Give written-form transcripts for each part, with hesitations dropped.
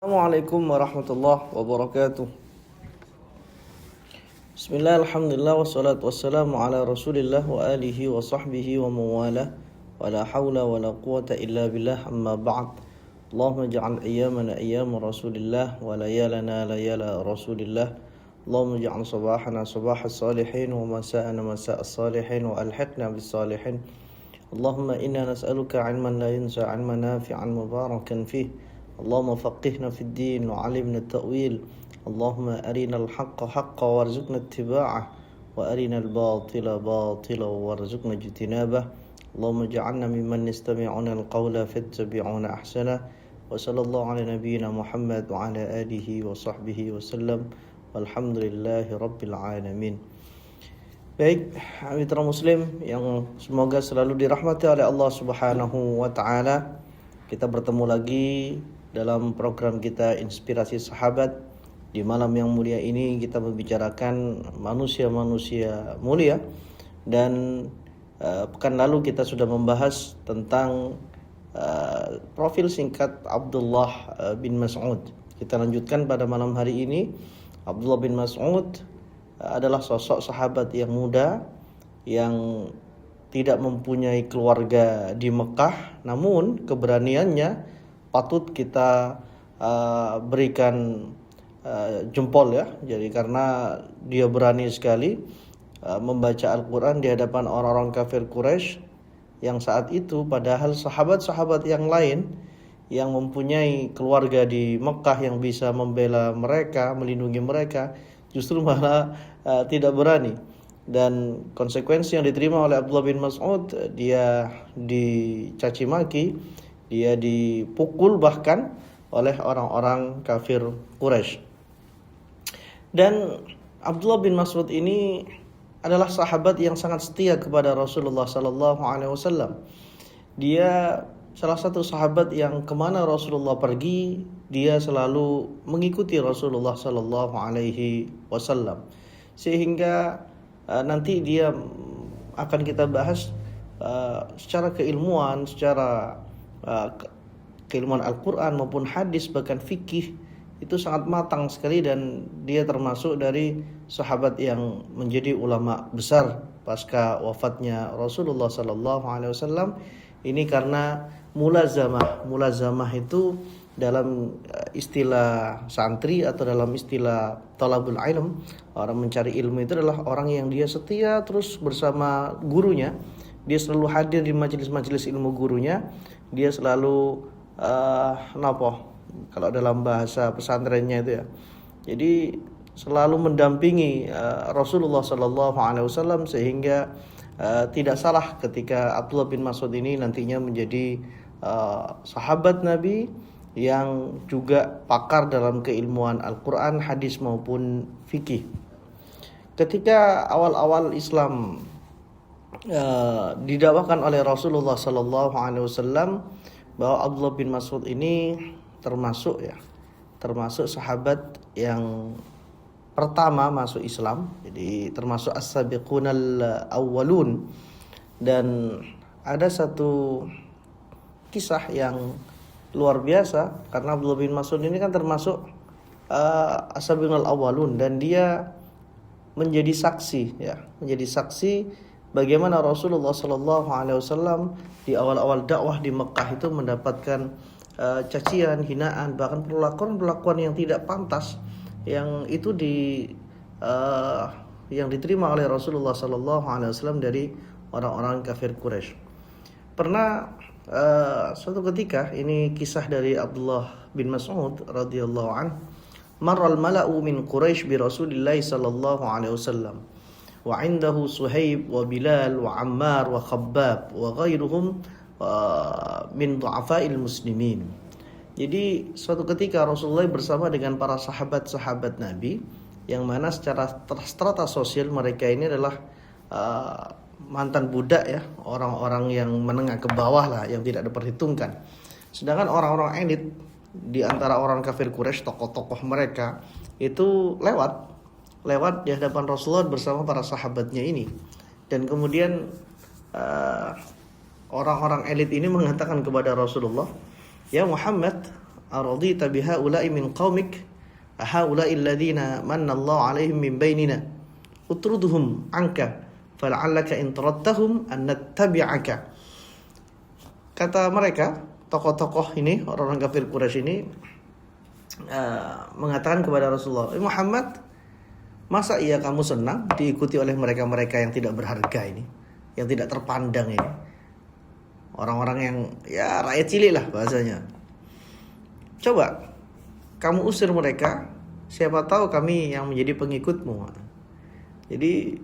Assalamualaikum warahmatullahi wabarakatuh. Bismillah, alhamdulillah, wassalatu wassalamu ala rasulillah wa alihi wa sahbihi wa mawala wa la hawla wa la quwata illa billah, amma ba'd. Allahumma ja'al ayyamana ayyama rasulillah wa layalana layala rasulillah. Allahumma ja'al sabahana sabahas salihin wa masa'ana masa'as salihin wa alhiqna bis salihin. Allahumma inna nas'aluka ilman la yansa, ilman nafi'an mubarakan fih. اللهم فقهنا في الدين وعلمنا التأويل. اللهم أرنا الحق حقا وارزقنا اتباعه وأرنا الباطل باطلا وارزقنا اجتنابه. اللهم اجعلنا ممن يستمعون القول فيتبعون أحسنه. وصلى الله على نبينا محمد وعلى آله وصحبه وسلم والحمد لله رب العالمين. Baik, mitra muslim yang semoga selalu dirahmati oleh Allah Subhanahu wa taala. Kita bertemu lagi dalam program kita Inspirasi Sahabat. Di malam yang mulia ini kita membicarakan manusia-manusia mulia. Dan pekan lalu kita sudah membahas tentang profil singkat Abdullah bin Mas'ud. Kita lanjutkan pada malam hari ini. Abdullah bin Mas'ud adalah sosok sahabat yang muda yang tidak mempunyai keluarga di Mekah, namun keberaniannya patut kita berikan jempol ya. Jadi karena dia berani sekali membaca Al-Quran di hadapan orang-orang kafir Quraisy yang saat itu padahal sahabat-sahabat yang lain yang mempunyai keluarga di Mekah yang bisa membela mereka, melindungi mereka, justru malah tidak berani. Dan konsekuensi yang diterima oleh Abdullah bin Mas'ud, dia dicaci maki, dia dipukul bahkan oleh orang-orang kafir Quraisy. Dan Abdullah bin Mas'ud ini adalah sahabat yang sangat setia kepada Rasulullah sallallahu alaihi wasallam. Dia salah satu sahabat yang kemana Rasulullah pergi, dia selalu mengikuti Rasulullah sallallahu alaihi wasallam. Sehingga nanti dia akan kita bahas secara keilmuan, secara keilmuan Al-Quran maupun hadis bahkan fikih itu sangat matang sekali, dan dia termasuk dari sahabat yang menjadi ulama besar pasca wafatnya Rasulullah sallallahu alaihi wasallam. Ini karena mulazamah itu dalam istilah santri atau dalam istilah talabul ilm, orang mencari ilmu itu adalah orang yang dia setia terus bersama gurunya. Dia selalu hadir di majelis-majelis ilmu gurunya. Dia selalu kalau dalam bahasa pesantrennya itu ya. Jadi selalu mendampingi Rasulullah sallallahu alaihi wasallam, sehingga tidak salah ketika Abdullah bin Mas'ud ini nantinya menjadi sahabat Nabi yang juga pakar dalam keilmuan Al-Quran, hadis maupun fikih. Ketika awal-awal Islam didakwakan oleh Rasulullah sallallahu alaihi wasallam bahwa Abdullah bin Mas'ud ini termasuk sahabat yang pertama masuk Islam, jadi termasuk as-sabiqunal awwalun. Dan ada satu kisah yang luar biasa karena Abdullah bin Mas'ud ini kan termasuk as-sabiqunal awwalun, dan dia menjadi saksi bagaimana Rasulullah sallallahu alaihi wasallam di awal-awal dakwah di Mekah itu mendapatkan cacian, hinaan, bahkan perlakuan yang tidak pantas yang itu yang diterima oleh Rasulullah sallallahu alaihi wasallam dari orang-orang kafir Quraisy. Pernah suatu ketika, ini kisah dari Abdullah bin Mas'ud radhiyallahu an, marral mala'u min Quraisy bi Rasulillah sallallahu alaihi wasallam wa 'indahu Suhaib wa Bilal wa Ammar wa Khabbab wa ghairuhum min du'afa'il muslimin. Jadi suatu ketika Rasulullah bersama dengan para sahabat-sahabat Nabi, yang mana secara strata sosial mereka ini adalah mantan budak ya, orang-orang yang menengah ke bawah lah, yang tidak diperhitungkan. Sedangkan orang-orang elit di antara orang kafir Quraisy, tokoh-tokoh mereka itu lewat di hadapan Rasulullah bersama para sahabatnya ini. Dan kemudian orang-orang elit ini mengatakan kepada Rasulullah, "Ya Muhammad, aradita bihaula'i min qaumik haula'i alladziina manna Allahu 'alaihim min bainina utrudhum 'anka fala'allaka in tarattahum an nattabi'aka. Kata mereka, tokoh-tokoh ini, orang-orang kafir Quraisy ini mengatakan kepada Rasulullah, Muhammad, masa iya kamu senang diikuti oleh mereka-mereka yang tidak berharga ini, yang tidak terpandang ini, orang-orang yang ya rakyat cilik lah bahasanya. Coba kamu usir mereka, siapa tahu kami yang menjadi pengikutmu. Jadi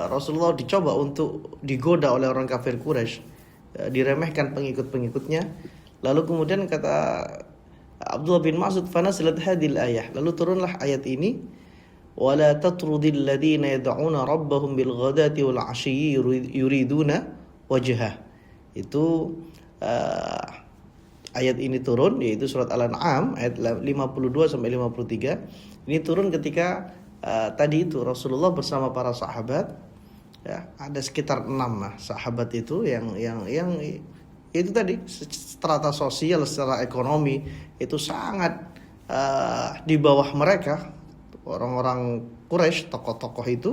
Rasulullah dicoba untuk digoda oleh orang kafir Quraisy, diremehkan pengikut-pengikutnya. Lalu kemudian kata Abdullah bin Mas'ud, fanasilat hadhil ayah, lalu turunlah ayat ini, wala tatrudil ladzina yad'una rabbahum bil ghadati wal 'ashyi yuriduna wajhah. Itu ayat ini turun, yaitu surat Al-An'am ayat 52 sampai 53. Ini turun ketika tadi itu Rasulullah bersama para sahabat, ya, ada sekitar 6 sahabat itu yang itu tadi strata sosial secara ekonomi itu sangat di bawah mereka, orang-orang Quraisy, tokoh-tokoh itu,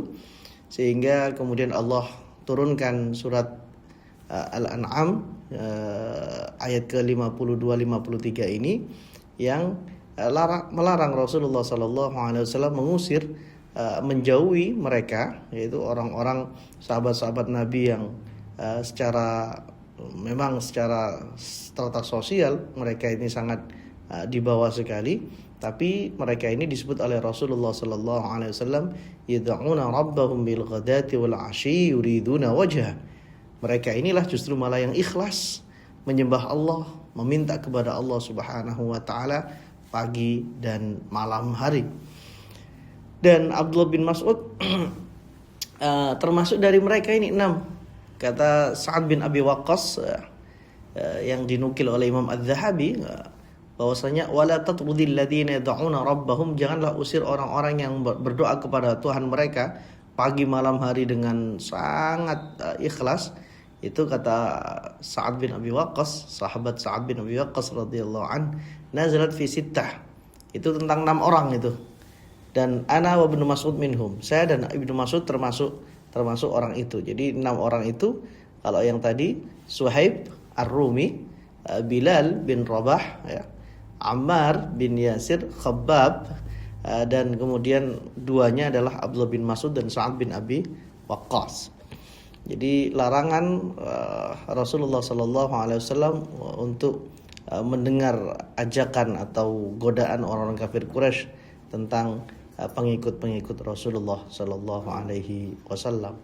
sehingga kemudian Allah turunkan surat Al-An'am ayat ke-52-53 ini yang melarang Rasulullah SAW mengusir, menjauhi mereka, yaitu orang-orang sahabat-sahabat Nabi yang secara strata sosial mereka ini sangat di bawah sekali, tapi mereka ini disebut oleh Rasulullah SAW yad'una rabbahum bil ghadati wal 'ashyi yuriduna wajha. Mereka inilah justru malah yang ikhlas menyembah Allah, meminta kepada Allah Subhanahu wa taala pagi dan malam hari. Dan Abdullah bin Mas'ud termasuk dari mereka ini 6. Kata Sa'ad bin Abi Waqqas yang dinukil oleh Imam Az-Zahabi bahwasanya wala tatrudil ladzina yad'una rabbahum, janganlah usir orang-orang yang berdoa kepada Tuhan mereka pagi malam hari dengan sangat ikhlas. Itu kata Sa'ad bin Abi Waqqas, sahabat Sa'ad bin Abi Waqqas radhiyallahu an, nazalat fi sittah. Itu tentang 6 orang itu. Dan ana wa Ibnu Mas'ud minhum. Saya dan Ibnu Mas'ud termasuk orang itu. Jadi 6 orang itu, kalau yang tadi Suhaib Ar-Rumi, Bilal bin Rabah, ya, Ammar bin Yasir, Khabbab, dan kemudian 2-nya adalah Abdullah bin Mas'ud dan Sa'ad bin Abi Waqqas. Jadi larangan Rasulullah SAW untuk mendengar ajakan atau godaan orang-orang kafir Quraisy tentang pengikut-pengikut Rasulullah Sallallahu Alaihi Wasallam.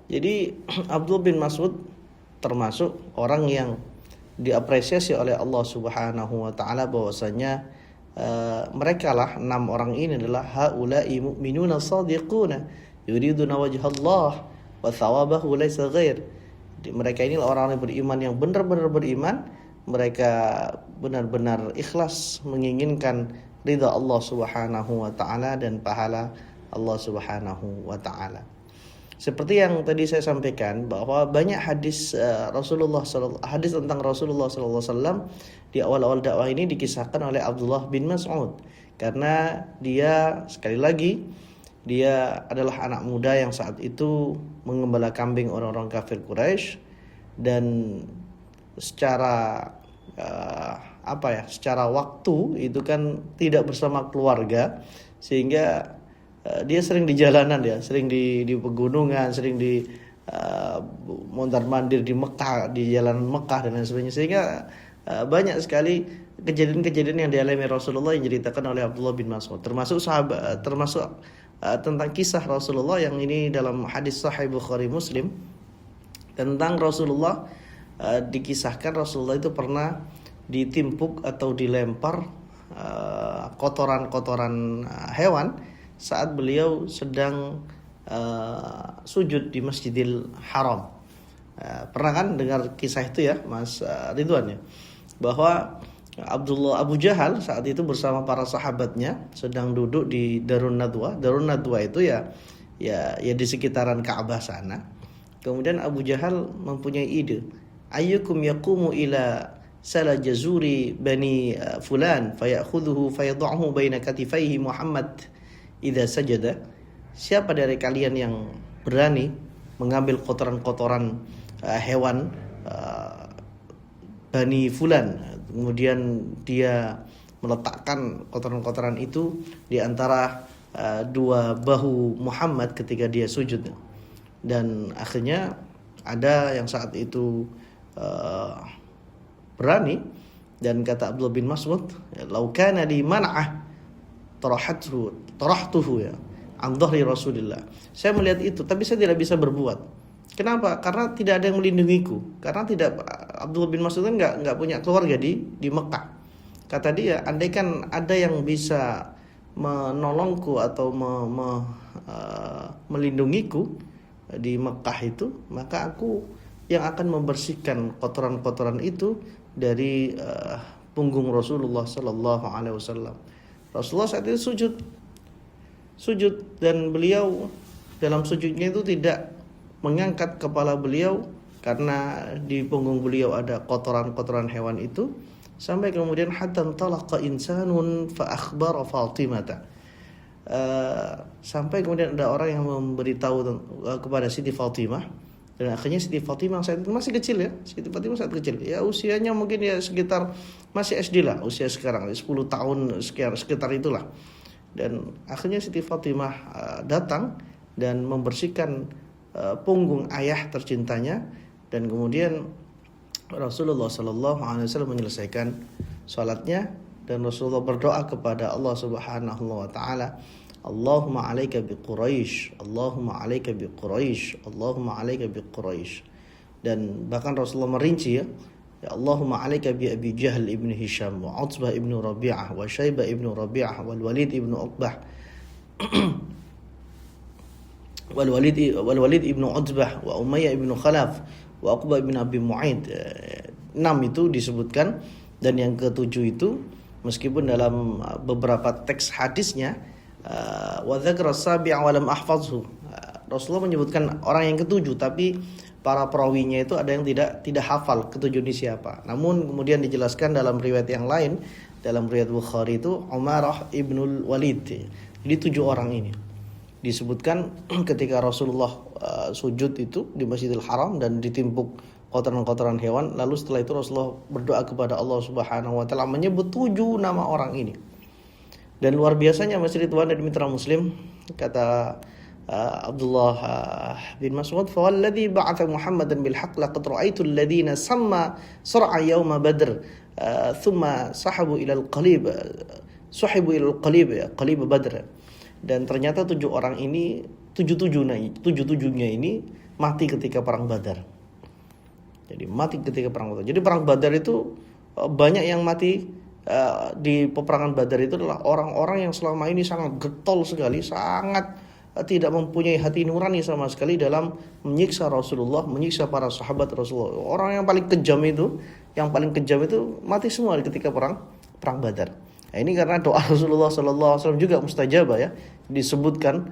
Jadi Abdullah bin Mas'ud termasuk orang yang diapresiasi oleh Allah Subhanahu Wa Taala bahwasanya mereka lah 6 orang ini adalah haula'i mu'minuna shadiquna yuriduna wajhallah wa thawabahu laysa ghair. Mereka inilah orang-orang beriman yang benar-benar beriman, mereka benar-benar ikhlas menginginkan ridha Allah Subhanahu wa taala dan pahala Allah Subhanahu wa taala. Seperti yang tadi saya sampaikan bahwa banyak hadis hadis tentang Rasulullah sallallahu alaihi wasallam di awal-awal dakwah ini dikisahkan oleh Abdullah bin Mas'ud, karena dia sekali lagi dia adalah anak muda yang saat itu mengembala kambing orang-orang kafir Quraisy, dan secara secara waktu itu kan tidak bersama keluarga, sehingga dia sering di jalanan, ya, sering di pegunungan, sering di mondar-mandir di Mekah, di jalanan Mekah dan lain sebagainya, sehingga banyak sekali kejadian-kejadian yang dialami Rasulullah yang diceritakan oleh Abdullah bin Mas'ud, termasuk tentang kisah Rasulullah yang ini dalam hadis Sahih Bukhari Muslim tentang Rasulullah. Dikisahkan Rasulullah itu pernah ditimpuk atau dilempar kotoran-kotoran hewan saat beliau sedang sujud di Masjidil Haram. Pernah kan dengar kisah itu ya Mas Ridwan ya, bahwa Abu Jahal saat itu bersama para sahabatnya sedang duduk di Darun Nadwa. Darun Nadwa itu ya di sekitaran Ka'bah sana. Kemudian Abu Jahal mempunyai ide, ayyukum yaqumu ila sala jazuri bani fulan fayakhudhuhu fayad'uhu baina katifaihi Muhammad idza sajada. Siapa dari kalian yang berani mengambil kotoran-kotoran hewan bani fulan, kemudian dia meletakkan kotoran-kotoran itu di antara dua bahu Muhammad ketika dia sujud. Dan akhirnya ada yang saat itu berani, dan kata Abdullah bin Mas'ud, "Lau kana li man'ah tarahtuhu ya an dhahri Rasulillah." Saya melihat itu tapi saya tidak bisa berbuat. Kenapa? Karena tidak ada yang melindungiku. Karena Abdullah bin Mas'ud kan enggak punya keluarga di Mekah. Kata dia, andaikan ada yang bisa menolongku atau melindungiku di Mekah itu, maka aku yang akan membersihkan kotoran-kotoran itu dari punggung Rasulullah sallallahu alaihi wasallam. Rasulullah saat itu sujud dan beliau dalam sujudnya itu tidak mengangkat kepala beliau karena di punggung beliau ada kotoran-kotoran hewan itu, sampai kemudian hatta talaqa insanun fa akhbara Fatimah. Sampai kemudian ada orang yang memberitahu kepada Siti Fatimah, dan akhirnya Siti Fatimah saat itu masih kecil ya. Siti Fatimah saat kecil ya, usianya mungkin ya sekitar masih SD lah, usia sekarang 10 tahun sekitar itulah. Dan akhirnya Siti Fatimah datang dan membersihkan punggung ayah tercintanya, dan kemudian Rasulullah sallallahu alaihi wasallam menyelesaikan salatnya, dan Rasulullah berdoa kepada Allah Subhanahu wa taala, Allahumma 'alaika bi Quraisy, Allahumma 'alaika bi Quraisy, Allahumma 'alaika bi Quraisy. Dan bahkan Rasulullah merinci ya, Allahumma 'alaika bi Abi Jahl ibn Hisham wa Utbah ibn Rabi'ah wa Syaibah ibn Rabi'ah wal Walid ibn Uqbah wal Walid ibn Utbah wa Umayyah ibn Khalaf wa Uqbah ibn Abi Mu'aid. 6 itu disebutkan, dan yang ketujuh itu meskipun dalam beberapa teks hadisnya wa dzakara as-sabi'a wa lam ahfazhu, Rasulullah menyebutkan orang yang ketujuh, tapi para perawinya itu ada yang tidak hafal ketujuh ini siapa. Namun kemudian dijelaskan dalam riwayat yang lain, dalam riwayat Bukhari itu Umarah ibnul Walid. Jadi 7 orang ini disebutkan ketika Rasulullah sujud itu di Masjidil Haram dan ditimpuk kotoran-kotoran hewan. Lalu setelah itu Rasulullah berdoa kepada Allah Subhanahu wa taala menyebut 7 nama orang ini. Dan luar biasanya Mas Ridwan dan mitra Muslim, kata Abdullah bin Mas'ud, "Fa walladzi ba'atha Muhammadan bil haqq laqad ra'aitu alladhina samma sar'a yauma Badr thumma sahabu ila al-qalib qalib Badr." Dan ternyata 7 orang ini, 7-7-nya ini mati ketika perang Badar. Jadi mati ketika perang Badar. Jadi perang Badar itu banyak yang mati di peperangan Badar itu adalah orang-orang yang selama ini sangat getol sekali, sangat tidak mempunyai hati nurani sama sekali dalam menyiksa Rasulullah, menyiksa para sahabat Rasulullah. Orang yang paling kejam itu mati semua ketika perang Badar. Nah, ini karena doa Rasulullah sallallahu alaihi wasallam juga mustajabah ya, disebutkan.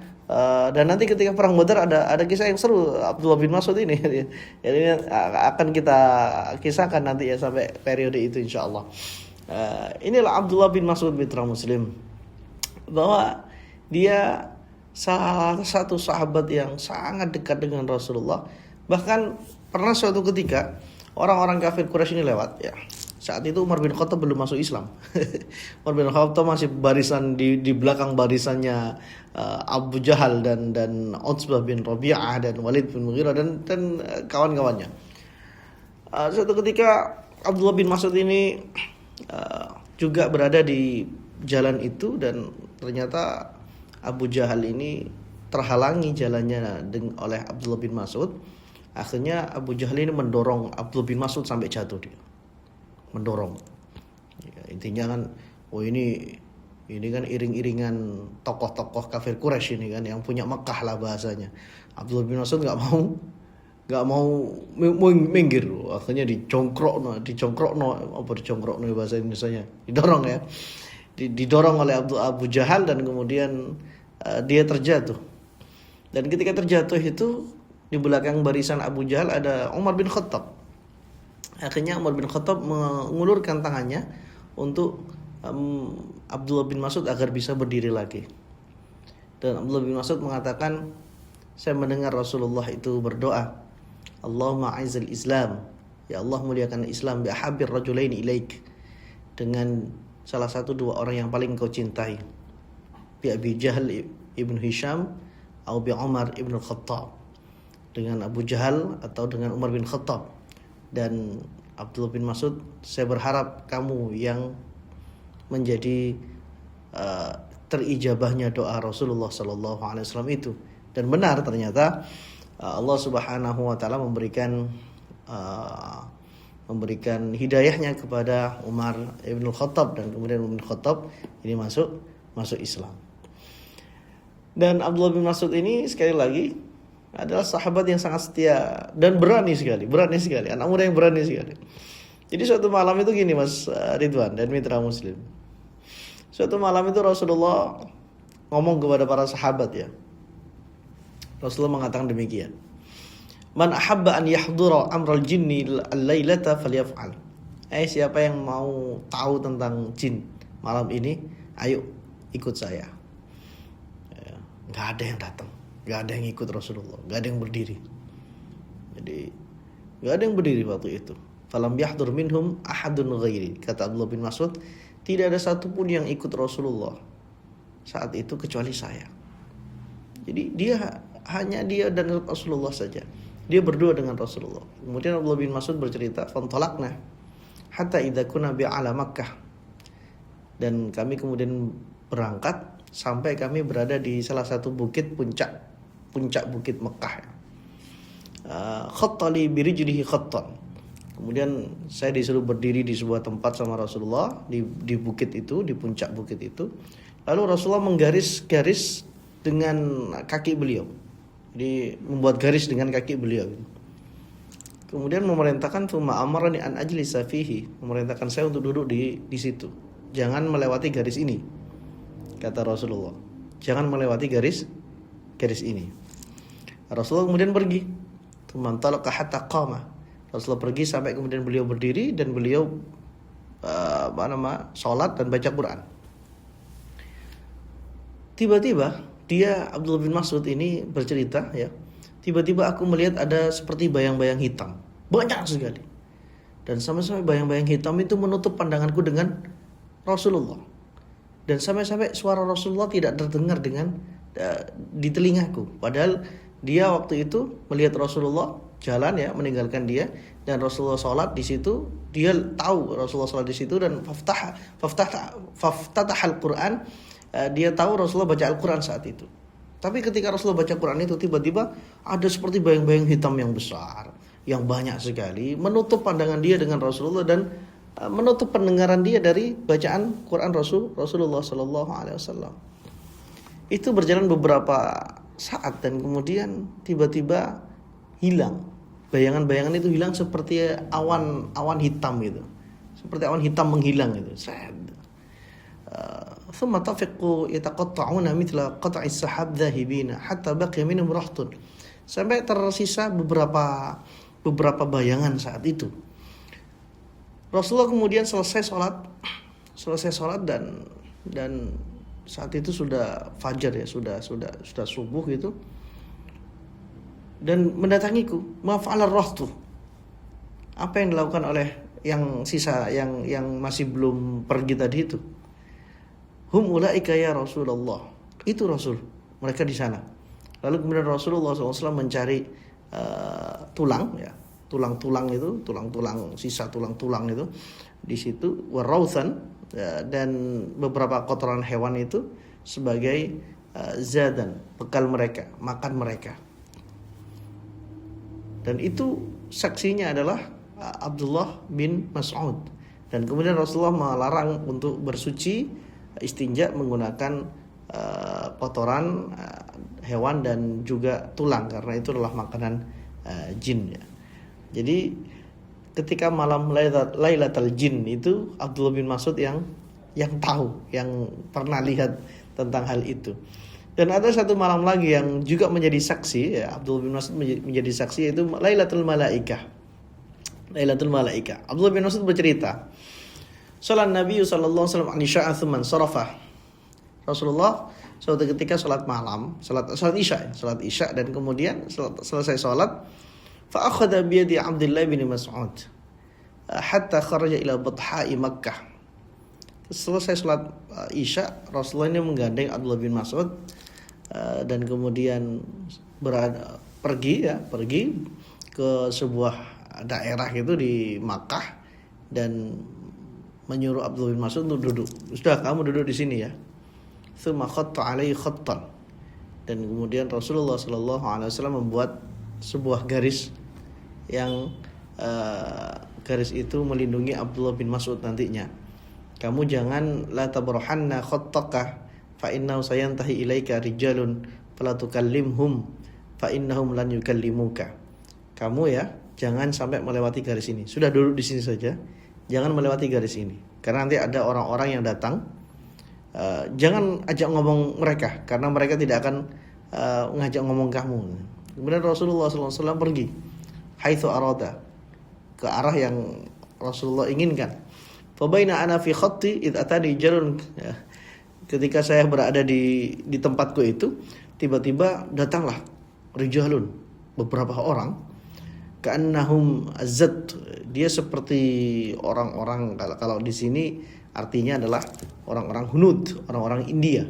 Dan nanti ketika perang Badar ada kisah yang seru Abdullah bin Mas'ud ini. Jadi akan kita kisahkan nanti ya sampai periode itu insyaallah. Inilah Abdullah bin Mas'ud mitra Muslim, bahwa dia salah satu sahabat yang sangat dekat dengan Rasulullah. Bahkan pernah suatu ketika orang-orang kafir Quraisy ini lewat ya. Saat itu Umar bin Khattab belum masuk Islam. Umar bin Khattab masih barisan di belakang barisannya Abu Jahal dan Utbah bin Rabi'ah dan Walid bin Mughirah dan kawan-kawannya. Suatu ketika Abdullah bin Mas'ud ini juga berada di jalan itu, dan ternyata Abu Jahal ini terhalangi jalannya oleh Abdullah bin Mas'ud. Akhirnya Abu Jahal ini mendorong Abdullah bin Mas'ud sampai jatuh dia. Mendorong. Ya, intinya kan, ini kan iring-iringan tokoh-tokoh kafir Quraisy ini kan yang punya Mekah lah bahasanya. Abdullah bin Mas'ud enggak mau minggir. Akhirnya dicongkrokno bahasa Indonesianya. Didorong ya. Didorong oleh Abu Jahal, dan kemudian dia terjatuh. Dan ketika terjatuh itu di belakang barisan Abu Jahal ada Umar bin Khattab. Akhirnya Umar bin Khattab mengulurkan tangannya untuk Abdullah bin Mas'ud agar bisa berdiri lagi. Dan Abdullah bin Mas'ud mengatakan, saya mendengar Rasulullah itu berdoa, Allahumma a'izzal Islam, ya Allah muliakan Islam, bi ahabbir rajulaini ilaik, dengan salah satu dua orang yang paling kau cintai, bi Abi Jahal ibn Hisham atau bi Umar ibn Khattab, dengan Abu Jahal atau dengan Umar bin Khattab. Dan Abdullah bin Mas'ud, saya berharap kamu yang menjadi terijabahnya doa Rasulullah sallallahu alaihi wasallam itu. Dan benar ternyata Allah Subhanahu wa taala memberikan hidayahnya kepada Umar ibn Khattab, dan kemudian Umar bin Khattab ini masuk Islam. Dan Abdullah bin Mas'ud ini sekali lagi adalah sahabat yang sangat setia dan berani sekali, anak muda yang berani sekali. Jadi suatu malam itu gini Mas Ridwan dan mitra muslim. Suatu malam itu Rasulullah ngomong kepada para sahabat ya. Rasulullah mengatakan demikian. Man ahabba an yahdura amral jinni al-lailata falyaf'al. Siapa yang mau tahu tentang jin malam ini, ayo ikut saya. Enggak ada yang datang. Gak ada yang ikut Rasulullah, gak ada yang berdiri. Jadi gak ada yang berdiri waktu itu. Falam yahdur minhum ahadun ghairi. Kata Abdullah bin Mas'ud, tidak ada satupun yang ikut Rasulullah saat itu kecuali saya. Jadi hanya dia dan Rasulullah saja. Dia berdua dengan Rasulullah. Kemudian Abdullah bin Mas'ud bercerita, fantalaqna hatta idza kunna bi'ala Makkah. Dan kami kemudian berangkat sampai kami berada di salah satu puncak bukit Mekah. Khattali birijlihi khattan. Kemudian saya disuruh berdiri di sebuah tempat sama Rasulullah di bukit itu, di puncak bukit itu. Lalu Rasulullah menggaris-garis dengan kaki beliau. Jadi membuat garis dengan kaki beliau. Kemudian memerintahkan tsumma amarani an ajlisa fihi, memerintahkan saya untuk duduk di situ. Jangan melewati garis ini. Kata Rasulullah, jangan melewati garis ini. Rasulullah kemudian pergi. Tsumma hatta qama. Rasulullah pergi sampai kemudian beliau berdiri dan beliau salat dan baca Quran. Tiba-tiba dia Abdullah bin Mas'ud ini bercerita ya. Tiba-tiba aku melihat ada seperti bayang-bayang hitam, banyak sekali. Dan sampai-sampai bayang-bayang hitam itu menutup pandanganku dengan Rasulullah. Dan sampai-sampai suara Rasulullah tidak terdengar di telingaku. Padahal dia waktu itu melihat Rasulullah jalan ya, meninggalkan dia, dan Rasulullah sholat di situ. Dia tahu Rasulullah sholat di situ dan faftatah al-Quran. Dia tahu Rasulullah baca Al-Quran saat itu. Tapi ketika Rasulullah baca Quran itu, tiba-tiba ada seperti bayang-bayang hitam yang besar, yang banyak sekali, menutup pandangan dia dengan Rasulullah dan menutup pendengaran dia dari bacaan Quran Rasulullah Sallallahu Alaihi Wasallam. Itu berjalan beberapa saat dan kemudian tiba-tiba hilang. Bayangan-bayangan itu hilang seperti awan hitam gitu. Seperti awan hitam menghilang gitu. ثم طفقوا يتقطعون مثل قطع السحاب ذاهبين حتى بقي منهم رهط. Sampai tersisa beberapa bayangan saat itu. Rasulullah kemudian selesai sholat dan saat itu sudah fajar ya, sudah subuh gitu. Dan mendatangiku, maf'alar rahtu. Apa yang dilakukan oleh yang sisa yang masih belum pergi tadi itu? Hum ulaika ya Rasulullah. Itu Rasul, mereka di sana. Lalu kemudian Rasulullah SAW mencari tulang ya, tulang-tulang itu, sisa tulang-tulang itu di situ, warauthan, dan beberapa kotoran hewan itu sebagai zadan, bekal mereka, makan mereka. Dan itu saksinya adalah Abdullah bin Mas'ud. Dan kemudian Rasulullah melarang untuk bersuci istinja menggunakan kotoran hewan dan juga tulang, karena itu adalah makanan jin ya. Jadi ketika malam Lailatul Jin itu Abdullah bin Mas'ud yang tahu, yang pernah lihat tentang hal itu. Dan ada satu malam lagi yang juga menjadi saksi ya, Abdullah bin Mas'ud menjadi saksi, yaitu Lailatul Malaikah. Lailatul Malaika. Abdullah bin Mas'ud bercerita, salat Nabi sallallahu alaihi wasallam an isya'a thumma sarafa. Rasulullah suatu ketika salat malam, salat isya dan kemudian selesai salat, fa akhadha bi yadi Abdullah bin Mas'ud hatta kharaja ila batha'i Makkah. Selesai salat isya, Rasulullah ini menggandeng Abdullah bin Mas'ud dan kemudian pergi ke sebuah daerah itu di Makkah dan menyuruh Abdullah bin Mas'ud untuk duduk. Sudah, kamu duduk di sini ya. Tsumma khatta alaihi khattan. Dan kemudian Rasulullah sallallahu alaihi wasallam membuat sebuah garis yang garis itu melindungi Abdullah bin Mas'ud nantinya. Kamu jangan la tabrohanna khattaka fa innahu sayantahi ilaika rijalun fala tukallimhum fa innahum lan yukallimuka. Kamu ya jangan sampai melewati garis ini. Sudah duduk di sini saja. Jangan melewati garis ini. Karena nanti ada orang-orang yang datang. Jangan ajak ngomong mereka karena mereka tidak akan ngajak ngomong kamu. Kemudian Rasulullah SAW pergi haitsu arada, ke arah yang Rasulullah inginkan. Fa baina ana fi khatti id atani jalun. Ketika saya berada di tempatku itu, tiba-tiba datanglah rijalun, beberapa orang, ka'annahum azzat. Dia seperti orang-orang, kalau di sini artinya adalah orang-orang Hunud, orang-orang India.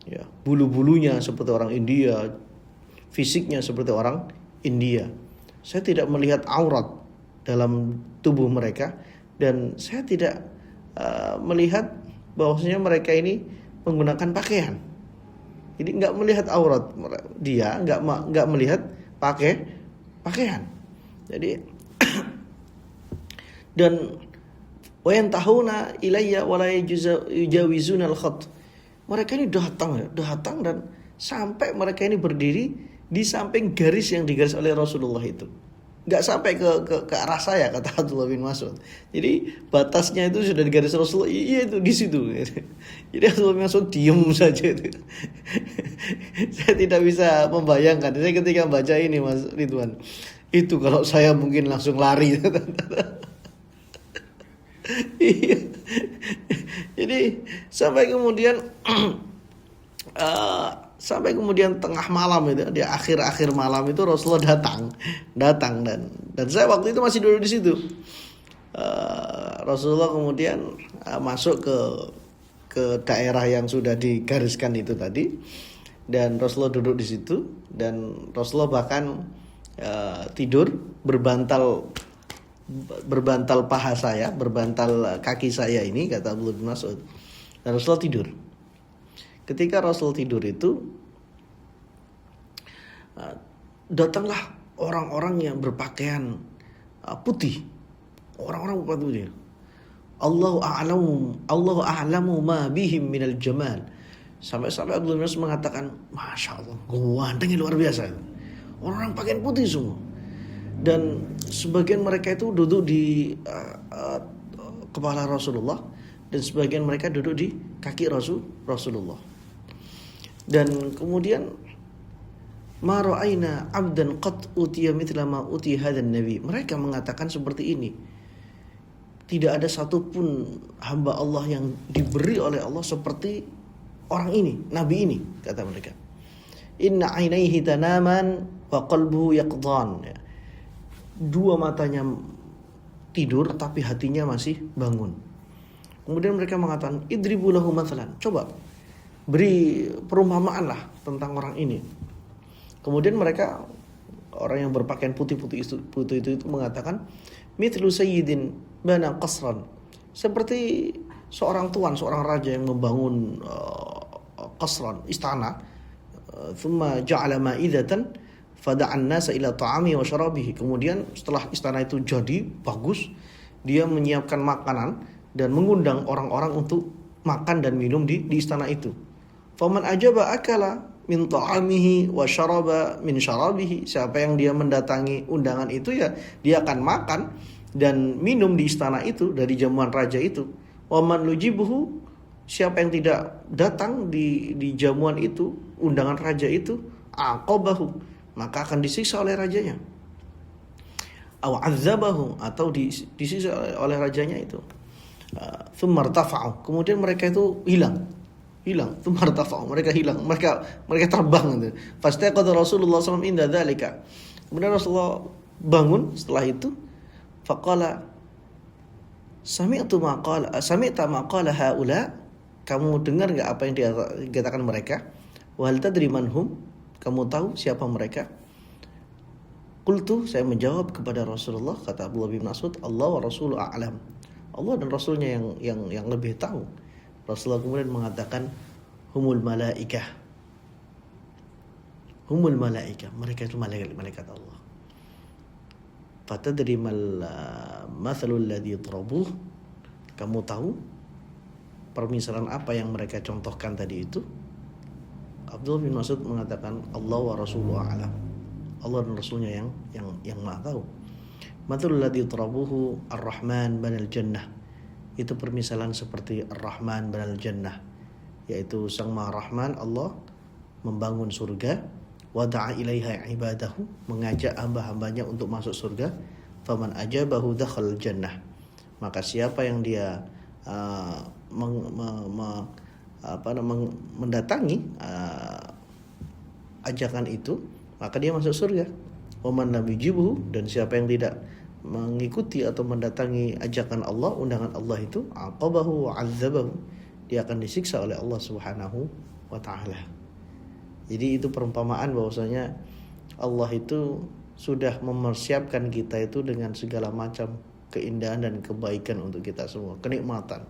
Ya, bulu-bulunya seperti orang India, fisiknya seperti orang India. Saya tidak melihat aurat dalam tubuh mereka dan saya tidak melihat bahwasanya mereka ini menggunakan pakaian. Jadi nggak melihat aurat dia, nggak melihat pakaian. Jadi dan wayan tahuna ilayya wa la yujawizuna al-khat. Mereka ini datang dan sampai mereka ini berdiri di samping garis yang digaris oleh Rasulullah itu. Enggak sampai ke arah saya, kata Abdullah bin Mas'ud. Jadi batasnya itu sudah digaris Rasulullah. Iya, itu di situ. Jadi Abdullah bin Mas'ud diam saja itu. Saya tidak bisa membayangkan. Saya ketika baca ini Mas Ridwan, itu kalau saya mungkin langsung lari. Iya. Jadi sampai kemudian tengah malam itu, di akhir malam itu Rasulullah datang dan saya waktu itu masih duduk di situ. Rasulullah kemudian masuk ke daerah yang sudah digariskan itu tadi dan Rasulullah duduk di situ dan Rasulullah bahkan tidur berbantal paha saya, berbantal kaki saya ini, kata Abdullah bin Mas'ud. Dan Rasulullah tidur. Ketika Rasul tidur itu datanglah orang-orang yang berpakaian putih. Orang-orang berpakaian putih. Allahu a'lamu ma bihim minal jamal. Sampai Abdullah bin Mas'ud mengatakan, Masya Allah, gantengnya luar biasa. Orang-orang pakaian putih semua. Dan sebagian mereka itu duduk di kepala Rasulullah dan sebagian mereka duduk di kaki Rasulullah. Dan kemudian ma ra'aina 'abdan qad utiya mithla ma uti hadzal nabi. Mereka mengatakan seperti ini. Tidak ada satupun hamba Allah yang diberi oleh Allah seperti orang ini, nabi ini, kata mereka. Inna 'ainaihi tanaman wa qalbuhu yaqdhan. Dua matanya tidur tapi hatinya masih bangun. Kemudian mereka mengatakan idribu lahu mathalan. Coba beri perumpamaan lah tentang orang ini. Kemudian mereka, orang yang berpakaian putih-putih itu mengatakan mithlu sayyidin bana qasran. Seperti seorang tuan, seorang raja yang membangun qasran, istana. Thumma ja'ala ma'idatan fada'an nasa ila ta'ami wa syarabihi. Kemudian setelah istana itu jadi bagus, dia menyiapkan makanan dan mengundang orang-orang untuk makan dan minum di istana itu. Faman ajaba akala min ta'amihi wa syaraba min syarabihi. Siapa yang dia mendatangi undangan itu, ya dia akan makan dan minum di istana itu, dari jamuan raja itu. Wa man lujibuhu, siapa yang tidak datang di jamuan itu, undangan raja itu, aqabahu, maka akan disiksa oleh rajanya. aw 'azzabahu, atau disiksa oleh rajanya itu. Tsumma irtafa'u, kemudian mereka itu hilang. Tsumma irtafa'u, mereka hilang, mereka terbang gitu. Fastaqadha Rasulullah SAW inda dzalika. Kemudian Rasulullah bangun setelah itu, faqala sami'ta ma qala haula, kamu dengar enggak apa yang dikatakan mereka? Wa hal tadri man hum, kamu tahu siapa mereka? Qultu, saya menjawab kepada Rasulullah, kata Abdullah bin Mas'ud, Allah wa rasuluhu a'lam, Allah dan Rasulnya yang lebih tahu. Rasulullah kemudian mengatakan, humul malaikah, mereka itu malaikat Allah. Fatadri mathalul ladzi darabuh, kamu tahu permisalan apa yang mereka contohkan tadi itu? Abdullah bin Mas'ud mengatakan, Allah wa rasuluhu a'lam, Allah dan Rasulnya yang maha tahu. Mathalul ladzi darabuhu ar-Rahman banal jannah, itu permisalan seperti ar-Rahman banal jannah, yaitu Sang Maha Rahman Allah membangun surga, wada'a ilaiha ibadahu, mengajak hamba-hambanya untuk masuk surga, faman ajabahu dakhal jannah, maka siapa yang dia mendatangi ajakan itu, maka dia masuk surga. Waman lam yujibuhu, dan siapa yang tidak mengikuti atau mendatangi ajakan Allah, undangan Allah itu, aqabahu wa 'azzabahu, dia akan disiksa oleh Allah Subhanahu wa taala. Jadi itu perumpamaan bahwasanya Allah itu sudah mempersiapkan kita itu dengan segala macam keindahan dan kebaikan untuk kita semua, kenikmatan.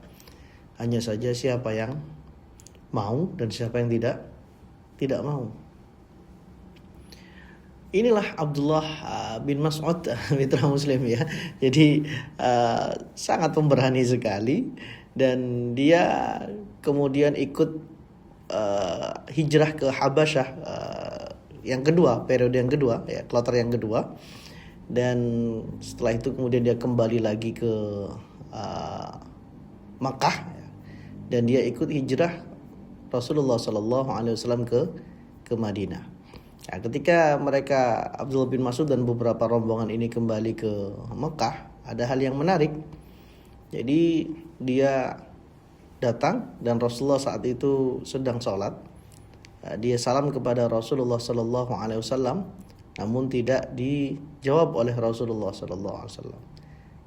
Hanya saja siapa yang mau dan siapa yang tidak mau. Inilah Abdullah bin Mas'ud, mitra Muslim ya. Jadi sangat pemberani sekali, dan dia kemudian ikut hijrah ke Habasyah yang kedua, periode yang kedua ya, kloter yang kedua. Dan setelah itu kemudian dia kembali lagi ke Makkah, dan dia ikut hijrah Rasulullah SAW ke Madinah. Nah, ketika mereka, Abdullah bin Mas'ud dan beberapa rombongan ini kembali ke Mekah, ada hal yang menarik. Jadi dia datang dan Rasulullah saat itu sedang sholat. Dia salam kepada Rasulullah SAW, namun tidak dijawab oleh Rasulullah SAW.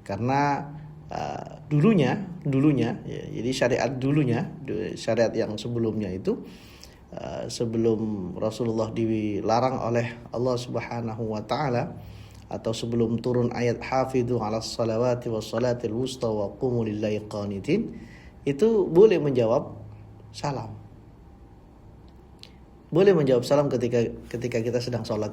Karena dulunya ya, jadi syariat yang sebelumnya itu, sebelum Rasulullah dilarang oleh Allah Subhanahu wa taala, atau sebelum turun ayat hafidhu 'alas salawati was salatil wusta wa qumu lillahi qanitin, itu boleh menjawab salam. Boleh menjawab salam ketika kita sedang salat.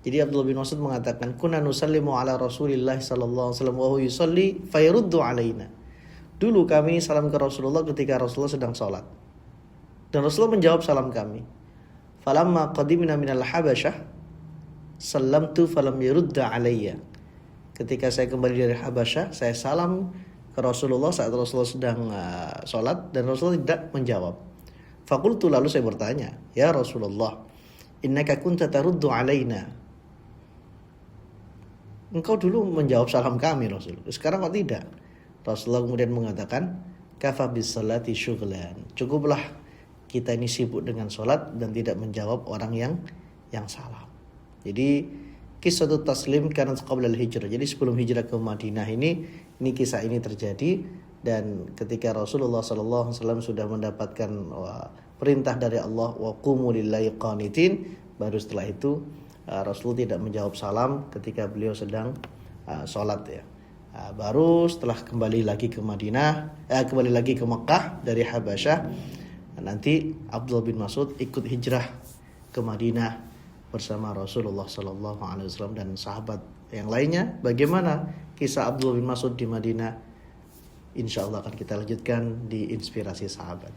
Jadi Abdullah bin Mas'ud mengatakan, kunna nusallimu ala Rasulillah sallallahu alaihi wasallam wa huwa yusalli fayaruddu alaina. Dulu kami salam ke Rasulullah ketika Rasulullah sedang salat, dan Rasulullah menjawab salam kami. Falamma qadimna minal Habasyah sallamtu falam yurudda alayya. Ketika saya kembali dari Habasyah, saya salam ke Rasulullah saat Rasulullah sedang sholat, dan Rasulullah tidak menjawab. Faqultu, lalu saya bertanya, ya Rasulullah, innaka kunta taruddu alaina. Engkau dulu menjawab salam kami Rasul, sekarang kok tidak? Rasulullah kemudian mengatakan, kafa bis salati syughlan. Cukuplah kita ini sibuk dengan sholat dan tidak menjawab orang yang salam. Jadi kisah taslim karena qabla al-hijrah. Jadi sebelum hijrah ke Madinah ini kisah ini terjadi, dan ketika Rasulullah SAW sudah mendapatkan perintah dari Allah, wa qumu lillahi qanitin, baru setelah itu Rasul tidak menjawab salam ketika beliau sedang sholat ya. Baru setelah kembali lagi ke Mekah dari Habasyah, nanti Abdullah bin Mas'ud ikut hijrah ke Madinah bersama Rasulullah SAW dan sahabat yang lainnya. Bagaimana kisah Abdullah bin Mas'ud di Madinah? Insya Allah akan kita lanjutkan di Inspirasi Sahabat.